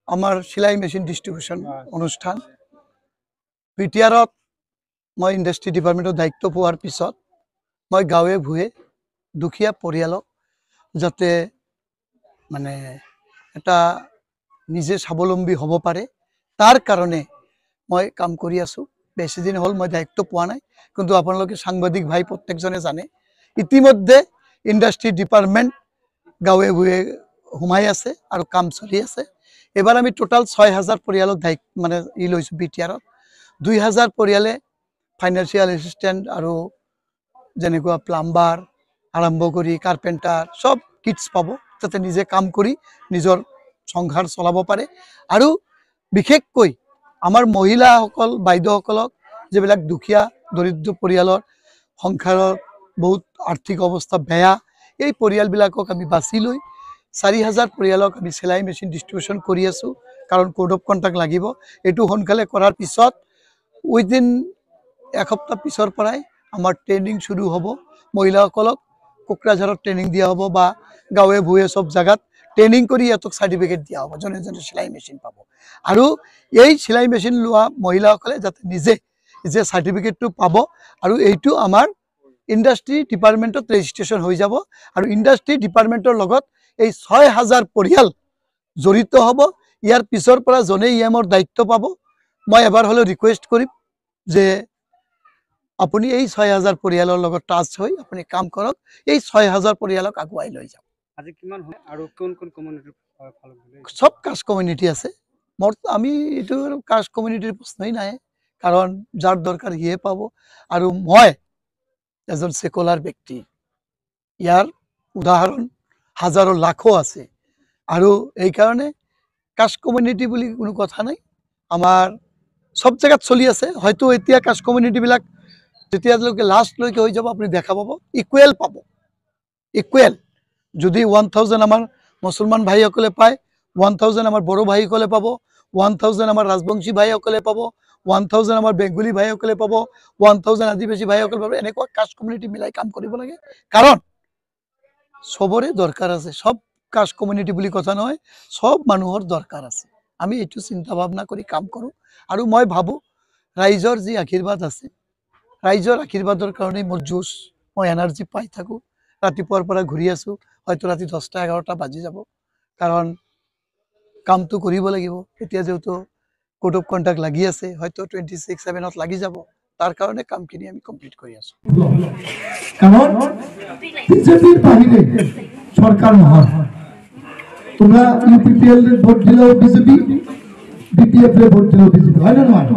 আমাৰ সেলাই মেশিন ডিস্ট্ৰিবিউশন অনুষ্ঠান পিটিআৰত মই ইন্ডাস্ট্ৰি ডিপাৰ্টমেন্টৰ দায়িত্ব পোৱাৰ পিছত মই গাঁৱে ভূঞে দুখীয়া পৰিয়ালক যাতে মানে এটা নিজে স্বাৱলম্বী হ'ব পাৰে তাৰ কাৰণে মই কাম কৰি আছো। বেছি দিন হ'ল মই দায়িত্ব পোৱা নাই, কিন্তু আপোনালোকে সাংবাদিক ভাই প্ৰত্যেকজনে জানে ইতিমধ্যে ইন্ডাস্ট্ৰি ডিপাৰ্টমেন্ট গাঁৱে ভূঞে সোমাই আছে আৰু কাম চলি আছে। এবাৰ আমি টোটাল ৬,০০০ পৰিয়ালক মানে লৈছো বিটিআৰত ২,০০০ পৰিয়ালে ফাইনান্সিয়াল এসিস্ট্যান্ট আৰু যেনেকুৱা প্লাম্বাৰ আৰম্ভ কৰি কাৰ্পেণ্টাৰ সব কিটছ পাব যাতে নিজে কাম কৰি নিজৰ সংসাৰ চলাব পাৰে। আৰু বিশেষকৈ আমাৰ মহিলাসকল বাইদেউসকলক যিবিলাক দুখীয়া দৰিদ্ৰ পৰিয়ালৰ সংসাৰৰ বহুত আৰ্থিক অৱস্থা বেয়া এই পৰিয়ালবিলাকক আমি বাছি লৈ ৪,০০০ পৰিয়ালক আমি সেলাই মেচিন ডিস্ট্ৰিবিউশন কৰি আছো। কাৰণ কোড অফ কন্ডাক্ট লাগিব। এইটো সোনকালে কৰাৰ পিছত উইদিন এসপ্তাহ পিছৰ পৰাই আমাৰ ট্ৰেইনিং শুৰু হ'ব। মহিলাসকলক কোকৰাঝাৰত ট্ৰেইনিং দিয়া হ'ব বা গাঁৱে ভূঞে সব জায়গাত ট্ৰেইনিং কৰি ইয়াতক সাৰ্টিফিকেট দিয়া হ'ব, জনে জনে সেলাই মেচিন পাব। আৰু এই সেলাই মেচিন লোৱা মহিলাসকলে যাতে নিজে যে সাৰ্টিফিকেটটো পাব আৰু এইটো আমাৰ ইন্ডাস্ট্ৰি ডিপাৰ্টমেন্টত ৰেজিষ্ট্ৰেশ্যন হৈ যাব আৰু ইন্ডাস্ট্ৰি ডিপাৰ্টমেন্টৰ লগত এই ৬,০০০ পৰিয়াল জড়িত হ'ব। ইয়াৰ পিছৰ পৰা জনে ইএমৰ দায়িত্ব পাব। মই এবাৰ হলে ৰিকুৱেষ্ট কৰিম যে আপুনি এই ৬,০০০ পৰিয়ালৰ লগত টাচ হৈ আপুনি কাম কৰক, এই ৬,০০০ পৰিয়ালক আগুৱাই লৈ যাওক। আজি কিমান হয় আৰু কোন কোন কমিউনিটিৰ সব কাষ্ট কমিউনিটি আছে। আমি এইটো কাষ্ট কমিউনিটিৰ প্ৰশ্নই নাই, কাৰণ যাৰ দৰকাৰ সিয়ে পাব। আৰু মই এজন সেকুলাৰ ব্যক্তি, ইয়াৰ উদাহৰণ হাজাৰো লাখো আছে। আৰু এই কারণে কাষ্ট কমিউনিটি বুলি কোনো কথা নাই, আমার সব জায়গাত চলি আছে। হয়তো এতিয়া কাষ্ট কমিউনিটি বিলাক যেতিয়ালৈকে লাষ্টলৈকে হৈ যাব আপুনি দেখা পাব ইকুৱেল পাব, ইকুৱেল। যদি 1,000 আমাৰ মুছলমান ভাইসকলে পায়, 1,000 আমাৰ বড়ো ভাইসকলে পাব, 1,000 আমাৰ ৰাজবংশী ভাইসকলে পাব, 1,000 আমাৰ বেংগলী ভাইসকলে পাব, 1,000 আদিবাসী ভাইসকলে পাব। এনেকুৱা কাষ্ট কমিউনিটি মিলাই কাম কৰিব লাগে, কাৰণ সবৰে দৰকাৰ আছে। সব কাষ্ট কমিউনিটি বুলি কথা নহয়, সব মানুহৰ দৰকাৰ আছে। আমি এইটো চিন্তা ভাৱনা কৰি কাম কৰো। আৰু মই ভাবো ৰাইজৰ যি আশীৰ্বাদ আছে, ৰাইজৰ আশীৰ্বাদৰ কাৰণে মোৰ জোশ, মই এনাৰ্জি পাই থাকো। ৰাতিপুৱাৰ পৰা ঘূৰি আছো, হয়তো ৰাতি 10টা 11টা বাজি যাব, কাৰণ কামটো কৰিব লাগিব। এতিয়া যেহেতু কোড অফ কন্ডাক্ট লাগি আছে, হয়তো 26/7 লাগি যাব, তাৰ কাৰণে কামখিনি আমি কমপ্লিট কৰি আছো। কারণ বিজেপির বাহিরে সরকার নহয়। তোমরা ইউপিপিএল ভোট দিলেও বিজেপি, বিপিএফ ভোট দিলেও বিজেপি, হয় না নয়?